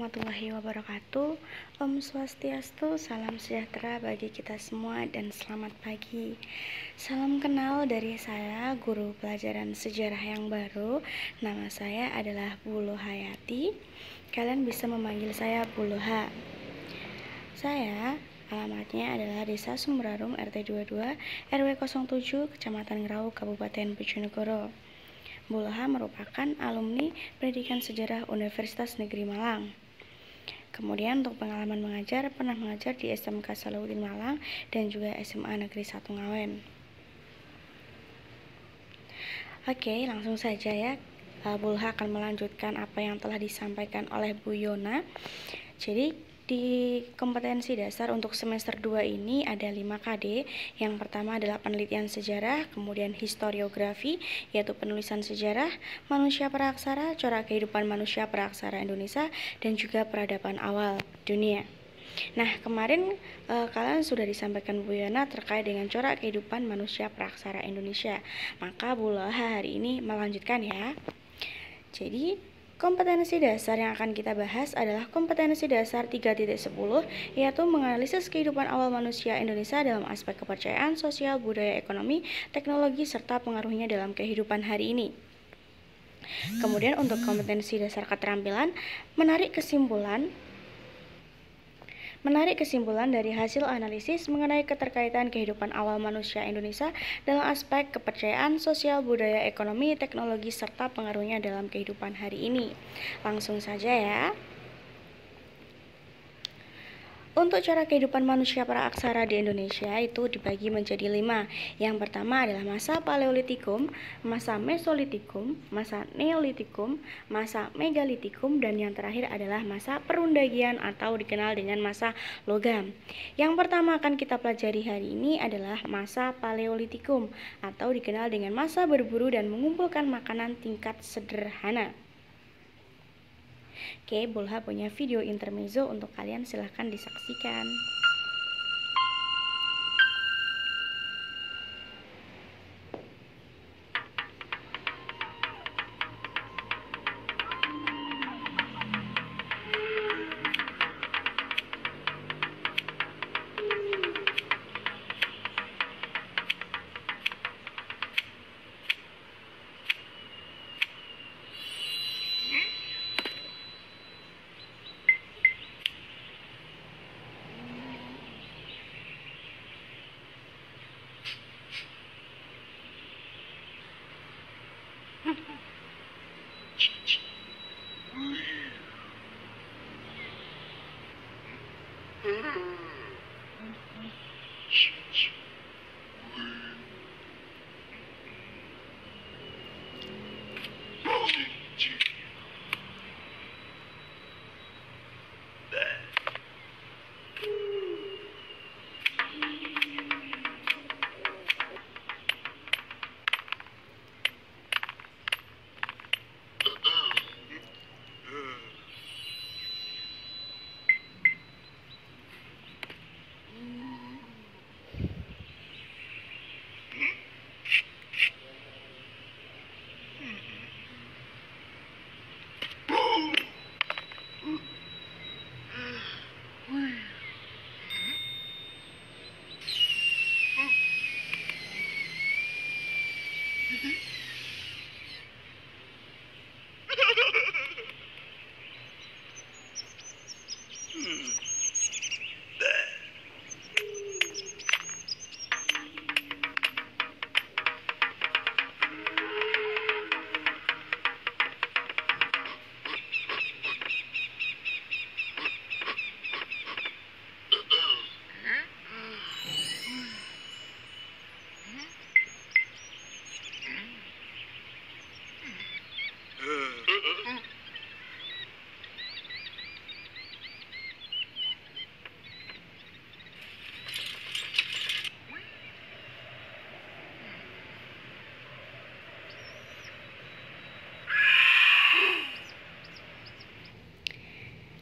warahmatullahi wabarakatuh. Om Swastiastu, salam sejahtera bagi kita semua dan selamat pagi. Salam kenal dari saya, guru pelajaran sejarah yang baru. Nama saya adalah Bu Lohayati. Kalian bisa memanggil saya Bu Loha. Saya alamatnya adalah Desa Sumberarum RT 22 RW 07 Kecamatan Ngerau Kabupaten Bojonegoro. Bu Loha merupakan alumni Pendidikan Sejarah Universitas Negeri Malang. Kemudian untuk pengalaman mengajar, pernah mengajar di SMK Salahuddin Malang dan juga SMA Negeri 1 Ngawen. Oke, langsung saja ya. Bu Loha akan melanjutkan apa yang telah disampaikan oleh Bu Yona. Jadi di kompetensi dasar untuk semester 2 ini ada 5 KD. Yang pertama adalah penelitian sejarah, kemudian historiografi, yaitu penulisan sejarah, manusia praaksara, corak kehidupan manusia praaksara Indonesia, dan juga peradaban awal dunia. Nah, kemarin kalian sudah disampaikan Bu Yana terkait dengan corak kehidupan manusia praaksara Indonesia. Maka Bu Loha hari ini melanjutkan ya. Jadi kompetensi dasar yang akan kita bahas adalah kompetensi dasar 3.10, yaitu menganalisis kehidupan awal manusia Indonesia dalam aspek kepercayaan, sosial, budaya, ekonomi, teknologi, serta pengaruhnya dalam kehidupan hari ini. Kemudian untuk kompetensi dasar keterampilan, menarik kesimpulan dari hasil analisis mengenai keterkaitan kehidupan awal manusia Indonesia dalam aspek kepercayaan, sosial, budaya, ekonomi, teknologi, serta pengaruhnya dalam kehidupan hari ini. Langsung saja ya. Untuk cara kehidupan manusia praaksara di Indonesia itu dibagi menjadi 5. Yang pertama adalah masa Paleolitikum, masa Mesolitikum, masa Neolitikum, masa Megalitikum, dan yang terakhir adalah masa Perundagian atau dikenal dengan masa Logam. Yang pertama akan kita pelajari hari ini adalah masa Paleolitikum atau dikenal dengan masa berburu dan mengumpulkan makanan tingkat sederhana. Oke, Bu Loha punya video intermezzo untuk kalian, silahkan disaksikan.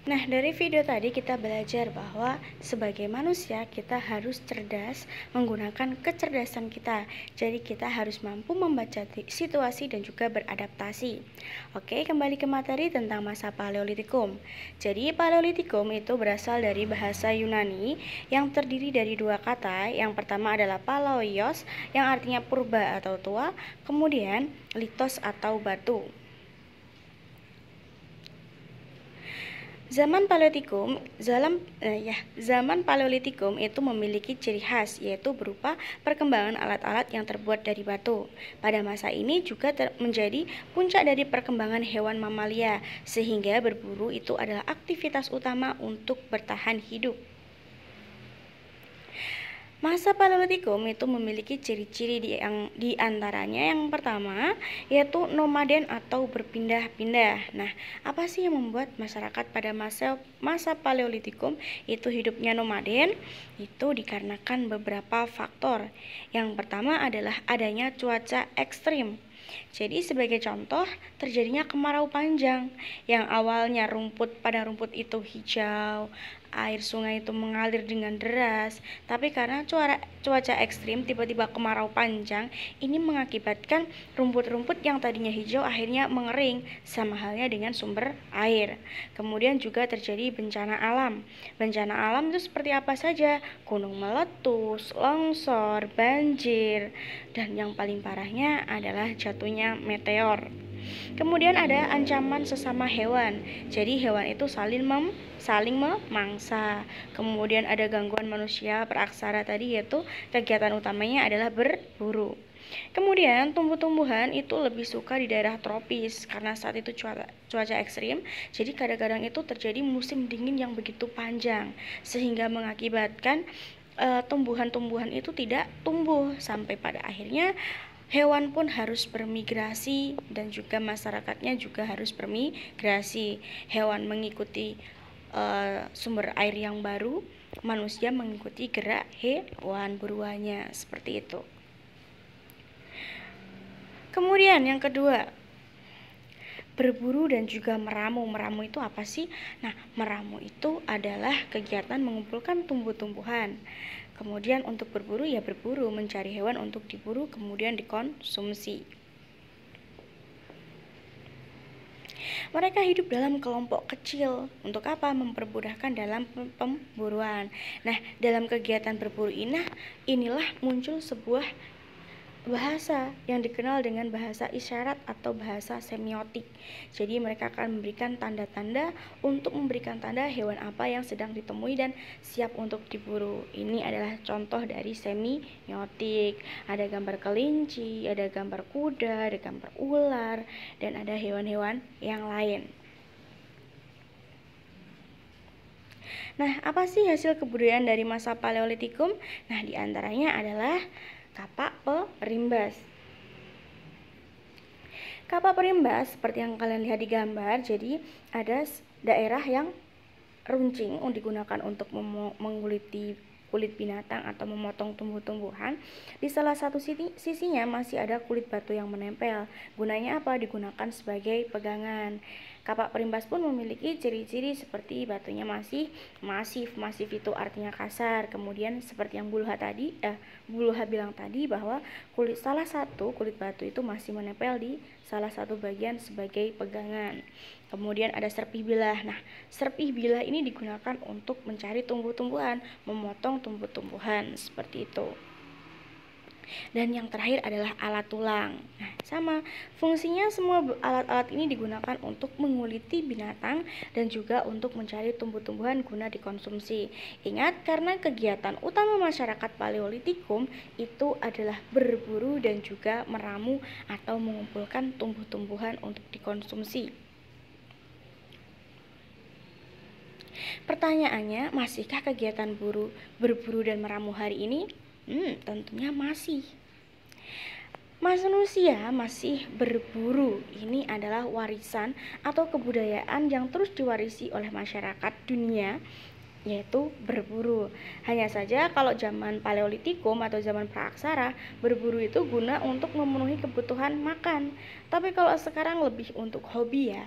Nah, dari video tadi kita belajar bahwa sebagai manusia kita harus cerdas menggunakan kecerdasan kita. Jadi kita harus mampu membaca situasi dan juga beradaptasi. Oke, kembali ke materi tentang masa Paleolitikum. Jadi Paleolitikum itu berasal dari bahasa Yunani yang terdiri dari dua kata. Yang pertama adalah paleoios yang artinya purba atau tua, kemudian litos atau batu. Zaman Paleolitikum itu memiliki ciri khas, yaitu berupa perkembangan alat-alat yang terbuat dari batu. Pada masa ini juga menjadi puncak dari perkembangan hewan mamalia, sehingga berburu itu adalah aktivitas utama untuk bertahan hidup. Masa Paleolitikum itu memiliki ciri-ciri di antaranya yang pertama yaitu nomaden atau berpindah-pindah. Nah, apa sih yang membuat masyarakat pada masa Paleolitikum itu hidupnya nomaden? Itu dikarenakan beberapa faktor. Yang pertama adalah adanya cuaca ekstrim. Jadi sebagai contoh, terjadinya kemarau panjang yang awalnya padang rumput itu hijau, air sungai itu mengalir dengan deras, tapi karena cuaca ekstrim tiba-tiba kemarau panjang, ini mengakibatkan rumput-rumput yang tadinya hijau akhirnya mengering, sama halnya dengan sumber air. Kemudian juga terjadi bencana alam. Bencana alam itu seperti apa saja? Gunung meletus, longsor, banjir, dan yang paling parahnya adalah jatuhnya meteor. Kemudian ada ancaman sesama hewan. Jadi hewan itu saling memangsa. Kemudian ada gangguan manusia beraksara tadi, yaitu kegiatan utamanya adalah berburu. Kemudian tumbuh-tumbuhan itu lebih suka di daerah tropis karena saat itu cuaca ekstrim. Jadi kadang-kadang itu terjadi musim dingin yang begitu panjang sehingga mengakibatkan tumbuhan-tumbuhan itu tidak tumbuh, sampai pada akhirnya hewan pun harus bermigrasi dan juga masyarakatnya juga harus bermigrasi. Hewan mengikuti sumber air yang baru, manusia mengikuti gerak hewan buruannya, seperti itu. Kemudian yang kedua, berburu dan juga meramu. Meramu itu apa sih? Nah, meramu itu adalah kegiatan mengumpulkan tumbuh-tumbuhan. Kemudian untuk berburu ya berburu, mencari hewan untuk diburu kemudian dikonsumsi. Mereka hidup dalam kelompok kecil. Untuk apa? Mempermudahkan dalam pemburuan. Nah, dalam kegiatan berburu inilah muncul sebuah bahasa yang dikenal dengan bahasa isyarat atau bahasa semiotik. Jadi mereka akan memberikan tanda-tanda untuk memberikan tanda hewan apa yang sedang ditemui dan siap untuk diburu. Ini adalah contoh dari semiotik. Ada gambar kelinci, ada gambar kuda, ada gambar ular, dan ada hewan-hewan yang lain. Nah, apa sih hasil kebudayaan dari masa Paleolitikum? Nah, diantaranya adalah kapak perimbas. Kapak perimbas seperti yang kalian lihat di gambar, jadi ada daerah yang runcing digunakan untuk menguliti kulit binatang atau memotong tumbuh-tumbuhan. Di salah satu sisinya masih ada kulit batu yang menempel. Gunanya apa? Digunakan sebagai pegangan. Kapak perimbas pun memiliki ciri-ciri seperti batunya masih masif itu artinya kasar. Kemudian seperti yang Bulha bilang tadi bahwa salah satu kulit batu itu masih menempel di salah satu bagian sebagai pegangan. Kemudian ada serpih bilah. Nah, serpih bilah ini digunakan untuk mencari tumbuh-tumbuhan, memotong tumbuh-tumbuhan seperti itu. Dan yang terakhir adalah alat tulang. Nah, sama fungsinya semua alat-alat ini digunakan untuk menguliti binatang dan juga untuk mencari tumbuh-tumbuhan guna dikonsumsi. Ingat, karena kegiatan utama masyarakat Paleolitikum itu adalah berburu dan juga meramu atau mengumpulkan tumbuh-tumbuhan untuk dikonsumsi. Pertanyaannya, masihkah kegiatan berburu dan meramu hari ini? Tentunya masih. Manusia masih berburu. Ini adalah warisan atau kebudayaan yang terus diwarisi oleh masyarakat dunia, yaitu berburu. Hanya saja kalau zaman Paleolitikum atau zaman praaksara, berburu itu guna untuk memenuhi kebutuhan makan. Tapi kalau sekarang lebih untuk hobi ya.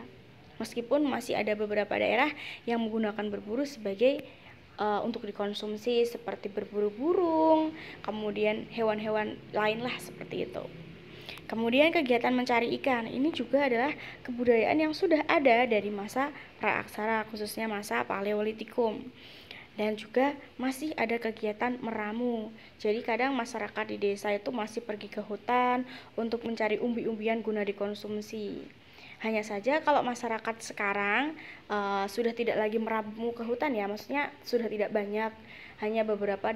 Meskipun masih ada beberapa daerah yang menggunakan berburu sebagai untuk dikonsumsi, seperti berburu burung, kemudian hewan-hewan lain lah seperti itu. Kemudian kegiatan mencari ikan ini juga adalah kebudayaan yang sudah ada dari masa praaksara, khususnya masa Paleolitikum. Dan juga masih ada kegiatan meramu. Jadi kadang masyarakat di desa itu masih pergi ke hutan untuk mencari umbi-umbian guna dikonsumsi. Hanya saja kalau masyarakat sekarang sudah tidak lagi meramu ke hutan ya, maksudnya sudah tidak banyak, hanya beberapa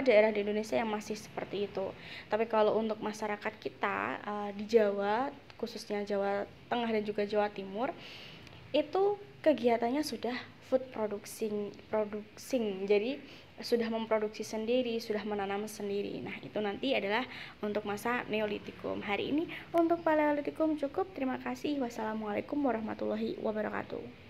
daerah di Indonesia yang masih seperti itu. Tapi kalau untuk masyarakat kita di Jawa, khususnya Jawa Tengah dan juga Jawa Timur, itu kegiatannya sudah food producing, jadi sudah memproduksi sendiri, sudah menanam sendiri. Nah, itu nanti adalah untuk masa Neolitikum. Hari ini untuk Paleolitikum cukup. Terima kasih. Wassalamualaikum warahmatullahi wabarakatuh.